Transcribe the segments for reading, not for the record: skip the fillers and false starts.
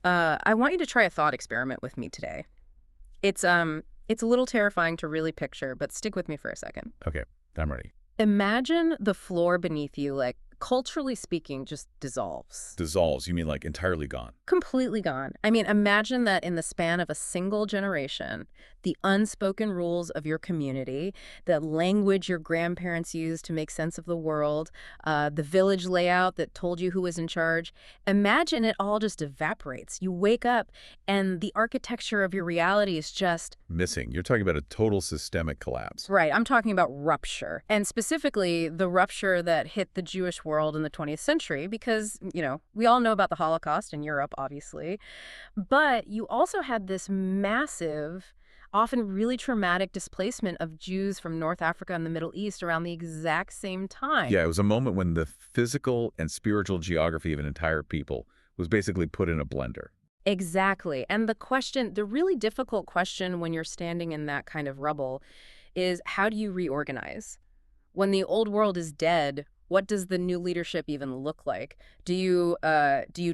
I want you to try a thought experiment with me today. It's a little terrifying to really picture, but stick with me for a second. Okay, I'm ready. Imagine the floor beneath you, like, culturally speaking, just dissolves. Dissolves, you mean like entirely gone? Completely gone. I mean, imagine that in the span of a single generation, the unspoken rules of your community, the language your grandparents used to make sense of the world, the village layout that told you who was in charge. Imagine it all just evaporates. You wake up and the architecture of your reality is just Missing. You're talking about a total systemic collapse. right. I'm talking about rupture, and specifically the rupture that hit the Jewish world in the 20th century because, we all know about the Holocaust in Europe, obviously. But you also had this massive, often really traumatic displacement of Jews from North Africa and the Middle East around the exact same time. Yeah, it was a moment when the physical and spiritual geography of an entire people was basically put in a blender. Exactly. And the really difficult question when you're standing in that kind of rubble is, how do you reorganize? When the old world is dead, what does the new leadership even look like? Do you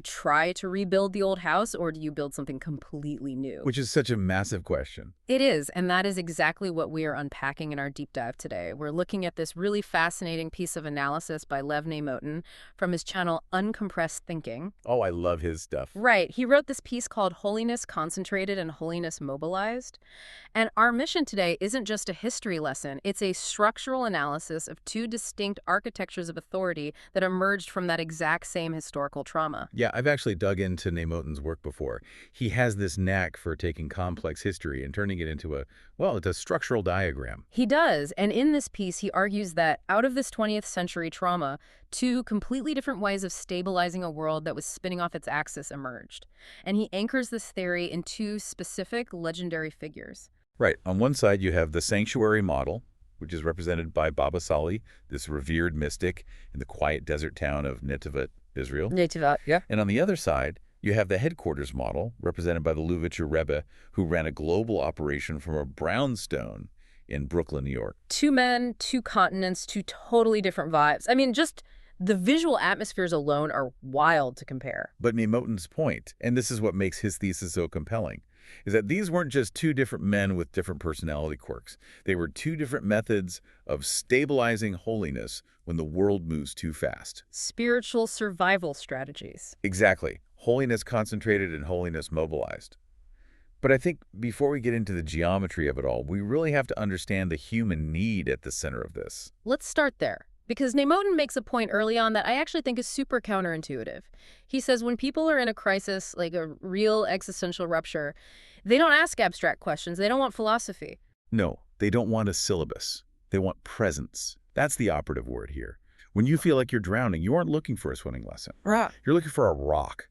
try to rebuild the old house, or do you build something completely new? Which is such a massive question. It is, and that is exactly what we are unpacking in our deep dive today. We're looking at this really fascinating piece of analysis by Lev Moten from his channel Uncompressed Thinking. Oh, I love his stuff. Right. He wrote this piece called Holiness Concentrated and Holiness Mobilized. And our mission today isn't just a history lesson. It's a structural analysis of two distinct architectures of authority that emerged from that exact same historical trauma. Yeah, I've actually dug into Moten's work before. He has this knack for taking complex history and turning it into it's a structural diagram. He does. And in this piece, he argues that out of this 20th century trauma, two completely different ways of stabilizing a world that was spinning off its axis emerged. And he anchors this theory in two specific legendary figures. Right. On one side, you have the sanctuary model, which is represented by Baba Sali, this revered mystic in the quiet desert town of Netivot, Israel. Netivot, yeah. And on the other side, you have the headquarters model, represented by the Lubavitcher Rebbe, who ran a global operation from a brownstone in Brooklyn, New York. Two men, two continents, two totally different vibes. I mean, just the visual atmospheres alone are wild to compare. But Moten's point, and this is what makes his thesis so compelling, is that these weren't just two different men with different personality quirks. They were two different methods of stabilizing holiness when the world moves too fast. Spiritual survival strategies. Exactly. Holiness concentrated and holiness mobilized. But I think before we get into the geometry of it all, we really have to understand the human need at the center of this. Let's start there. Because Moten makes a point early on that I actually think is super counterintuitive. He says when people are in a crisis, like a real existential rupture, they don't ask abstract questions. They don't want philosophy. No, they don't want a syllabus. They want presence. That's the operative word here. When you feel like you're drowning, you aren't looking for a swimming lesson. Right. You're looking for a rock.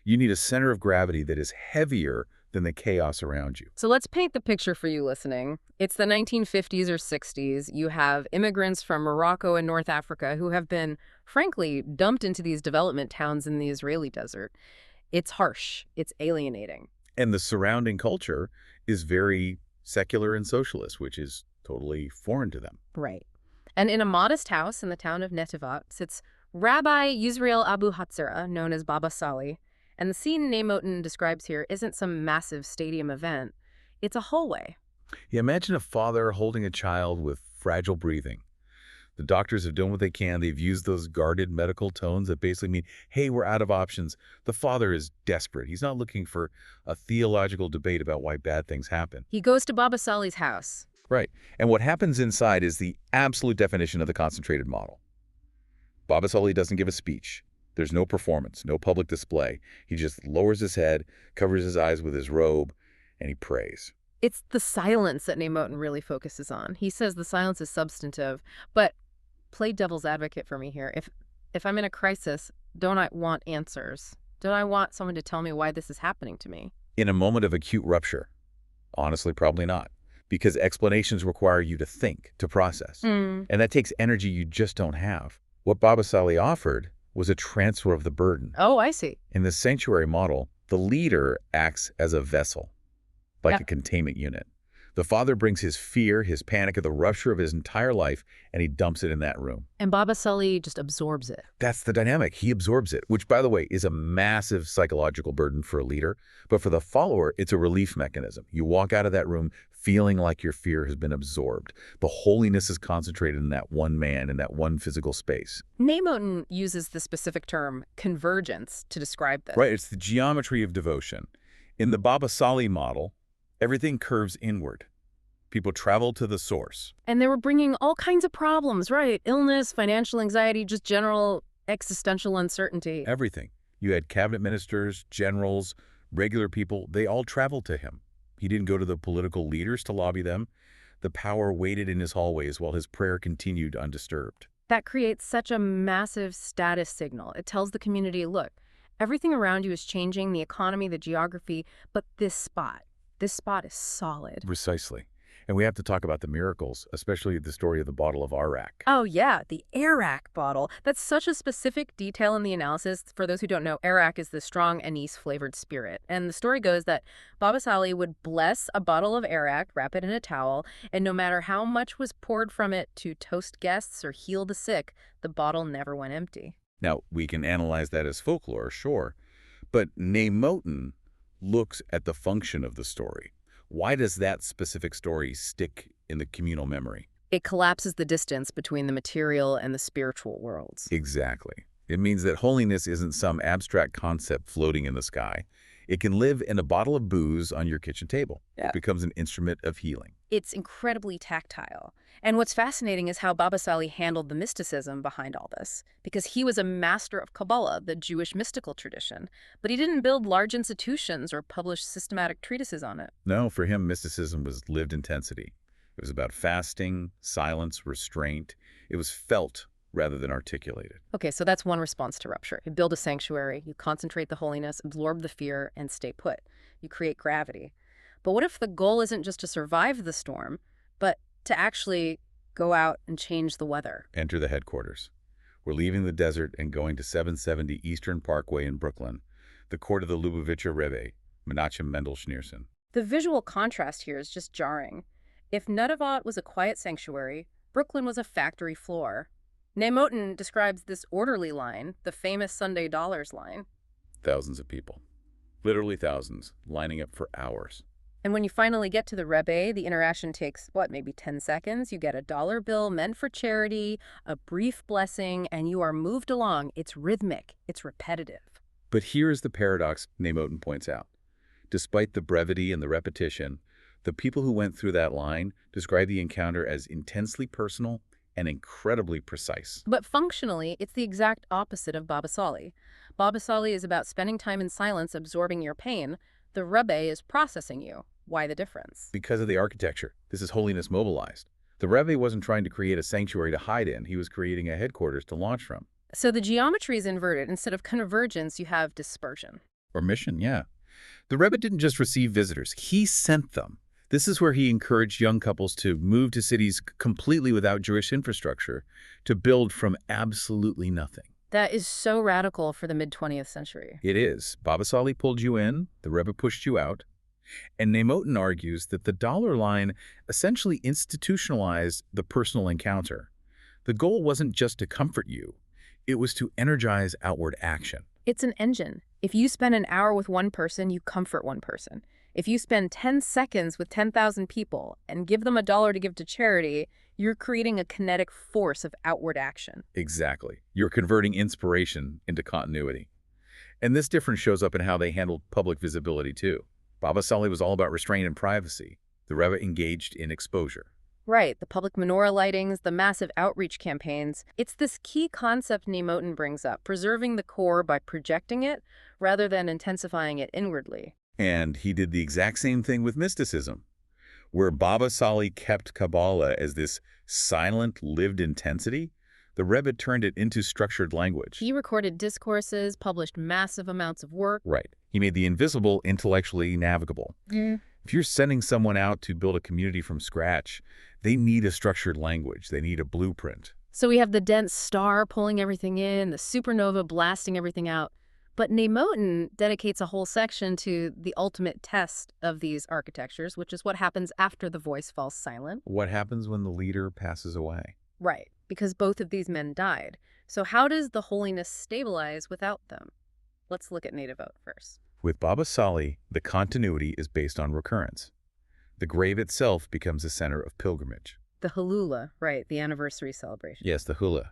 You need a center of gravity that is heavier than the chaos around you. So let's paint the picture for you listening. It's the 1950s or 60s. You have immigrants from Morocco and North Africa who have been, frankly, dumped into these development towns in the Israeli desert. It's harsh. It's alienating. And the surrounding culture is very secular and socialist, which is totally foreign to them. Right. And in a modest house in the town of Netivot sits Rabbi Yisrael Abuhatzeira, known as Baba Sali. And the scene Moten describes here isn't some massive stadium event. It's a hallway. Yeah, imagine a father holding a child with fragile breathing. The doctors have done what they can. They've used those guarded medical tones that basically mean, hey, we're out of options. The father is desperate. He's not looking for a theological debate about why bad things happen. He goes to Baba Sali's house. Right. And what happens inside is the absolute definition of the concentrated model. Baba Sali doesn't give a speech. There's no performance, no public display. He just lowers his head, covers his eyes with his robe, and he prays. It's the silence that Moten really focuses on. He says the silence is substantive, but play devil's advocate for me here. If I'm in a crisis, don't I want answers? Don't I want someone to tell me why this is happening to me? In a moment of acute rupture? Honestly, probably not. Because explanations require you to think, to process. And that takes energy you just don't have. What Baba Sali offered was a transfer of the burden. Oh, I see. In the sanctuary model, the leader acts as a vessel, like a containment unit. The father brings his fear, his panic, and the rupture of his entire life, and he dumps it in that room. And Baba Sali just absorbs it. That's the dynamic. He absorbs it, which, by the way, is a massive psychological burden for a leader. But for the follower, it's a relief mechanism. You walk out of that room feeling like your fear has been absorbed. The holiness is concentrated in that one man, in that one physical space. Neimoten uses the specific term convergence to describe this. Right, it's the geometry of devotion. In the Baba Sali model, everything curves inward. People travel to the source. And they were bringing all kinds of problems, right? Illness, financial anxiety, just general existential uncertainty. Everything. You had cabinet ministers, generals, regular people. They all traveled to him. He didn't go to the political leaders to lobby them. The power waited in his hallways while his prayer continued undisturbed. That creates such a massive status signal. It tells the community, look, everything around you is changing, the economy, the geography, but this spot is solid. Precisely. And we have to talk about the miracles, especially the story of the bottle of arak. Oh yeah, the arak bottle. That's such a specific detail in the analysis. For those who don't know, arak is the strong anise-flavored spirit. And the story goes that Baba Sali would bless a bottle of arak, wrap it in a towel, and no matter how much was poured from it to toast guests or heal the sick, the bottle never went empty. Now, we can analyze that as folklore, sure, but Neimoten looks at the function of the story. Why does that specific story stick in the communal memory? It collapses the distance between the material and the spiritual worlds. Exactly. It means that holiness isn't some abstract concept floating in the sky. It can live in a bottle of booze on your kitchen table. Yeah. It becomes an instrument of healing. It's incredibly tactile. And what's fascinating is how Baba Sali handled the mysticism behind all this, because he was a master of Kabbalah, the Jewish mystical tradition, but he didn't build large institutions or publish systematic treatises on it. No, for him, mysticism was lived intensity. It was about fasting, silence, restraint. It was felt rather than articulated. Okay, so that's one response to rupture. You build a sanctuary, you concentrate the holiness, absorb the fear, and stay put. You create gravity. But what if the goal isn't just to survive the storm, but to actually go out and change the weather? Enter the headquarters. We're leaving the desert and going to 770 Eastern Parkway in Brooklyn, the court of the Lubavitcher Rebbe, Menachem Mendel Schneerson. The visual contrast here is just jarring. If Nunavut was a quiet sanctuary, Brooklyn was a factory floor. Neimoten describes this orderly line, the famous Sunday dollars line. Thousands of people, literally thousands, lining up for hours. And when you finally get to the Rebbe, the interaction takes, maybe 10 seconds? You get a dollar bill meant for charity, a brief blessing, and you are moved along. It's rhythmic. It's repetitive. But here's the paradox Neimoten points out. Despite the brevity and the repetition, the people who went through that line describe the encounter as intensely personal and incredibly precise. But functionally, it's the exact opposite of Baba Sali. Baba Sali is about spending time in silence, absorbing your pain. The Rebbe is processing you. Why the difference? Because of the architecture. This is Holiness mobilized. The Rebbe wasn't trying to create a sanctuary to hide in. He was creating a headquarters to launch from. So the geometry is inverted. Instead of convergence, you have dispersion. Or mission, yeah. The Rebbe didn't just receive visitors. He sent them. This is where he encouraged young couples to move to cities completely without Jewish infrastructure, to build from absolutely nothing. That is so radical for the mid-20th century. It is. Baba Sali pulled you in, the Rebbe pushed you out. And Neimoten argues that the dollar line essentially institutionalized the personal encounter. The goal wasn't just to comfort you. It was to energize outward action. It's an engine. If you spend an hour with one person, you comfort one person. If you spend 10 seconds with 10,000 people and give them $1 to give to charity, you're creating a kinetic force of outward action. Exactly. You're converting inspiration into continuity. And this difference shows up in how they handled public visibility, too. Baba Sali was all about restraint and privacy. The Rebbe engaged in exposure. Right, the public menorah lightings, the massive outreach campaigns. It's this key concept Neimoten brings up, preserving the core by projecting it rather than intensifying it inwardly. And he did the exact same thing with mysticism, where Baba Sali kept Kabbalah as this silent, lived intensity. The Rebbe turned it into structured language. He recorded discourses, published massive amounts of work. Right. He made the invisible intellectually navigable. If you're sending someone out to build a community from scratch, they need a structured language. They need a blueprint. So we have the dense star pulling everything in, the supernova blasting everything out. But Nemotin dedicates a whole section to the ultimate test of these architectures, which is what happens after the voice falls silent. What happens when the leader passes away? Right, because both of these men died. So how does the holiness stabilize without them? Let's look at native oat first. With Baba Sali, the continuity is based on recurrence. The grave itself becomes a center of pilgrimage. The Halula, right, the anniversary celebration. Yes, the hula.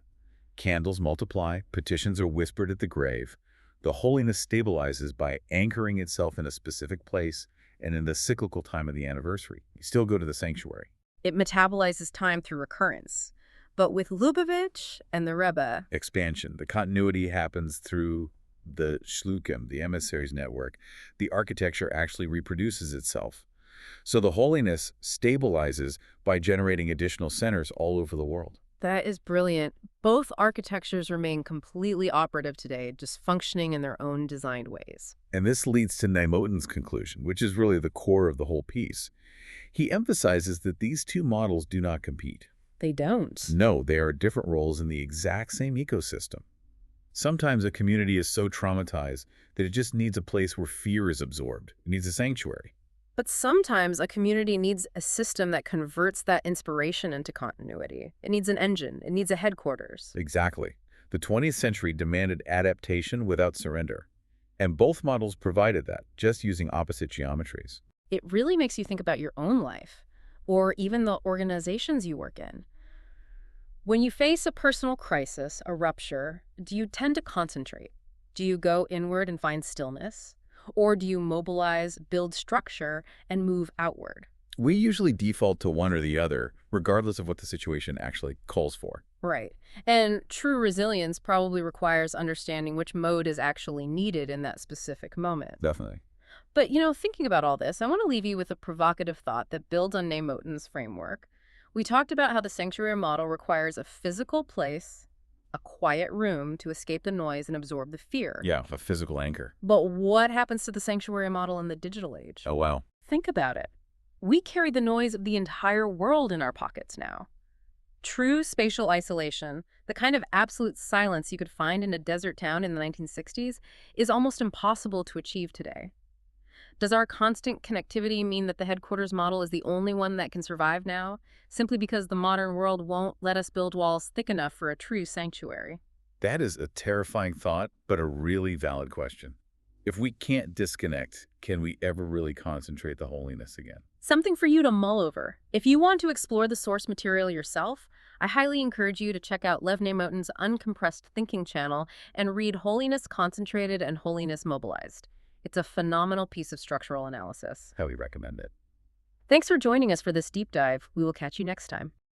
Candles multiply, petitions are whispered at the grave. The holiness stabilizes by anchoring itself in a specific place and in the cyclical time of the anniversary. You still go to the sanctuary. It metabolizes time through recurrence. But with Lubavitch and the Rebbe, Expansion. The continuity happens through the shlukim, the emissaries network. The architecture actually reproduces itself. So the holiness stabilizes by generating additional centers all over the world. that is brilliant. Both architectures remain completely operative today, just functioning in their own designed ways. And this leads to Nemotin's conclusion, which is really the core of the whole piece. He emphasizes that these two models do not compete. They don't. No, they are different roles in the exact same ecosystem. Sometimes a community is so traumatized that it just needs a place where fear is absorbed. It needs a sanctuary. But sometimes a community needs a system that converts that inspiration into continuity. It needs an engine. It needs a headquarters. Exactly. The 20th century demanded adaptation without surrender. And both models provided that, just using opposite geometries. It really makes you think about your own life, or even the organizations you work in. When you face a personal crisis, a rupture, do you tend to concentrate? Do you go inward and find stillness? Or do you mobilize, build structure, and move outward? We usually default to one or the other, regardless of what the situation actually calls for. Right. And true resilience probably requires understanding which mode is actually needed in that specific moment. Definitely. But, thinking about all this, I want to leave you with a provocative thought that builds on Nemotin's framework. We talked about how the sanctuary model requires a physical place, a quiet room to escape the noise and absorb the fear. Yeah, a physical anchor. But what happens to the sanctuary model in the digital age? Oh, wow. Think about it. We carry the noise of the entire world in our pockets now. True spatial isolation, the kind of absolute silence you could find in a desert town in the 1960s, is almost impossible to achieve today. Does our constant connectivity mean that the headquarters model is the only one that can survive now, simply because the modern world won't let us build walls thick enough for a true sanctuary? That is a terrifying thought, but a really valid question. If we can't disconnect, can we ever really concentrate the holiness again? Something for you to mull over. If you want to explore the source material yourself, I highly encourage you to check out Lev Nemotin's Uncompressed Thinking channel and read Holiness Concentrated and Holiness Mobilized. It's a phenomenal piece of structural analysis. Highly recommend it. Thanks for joining us for this deep dive. We will catch you next time.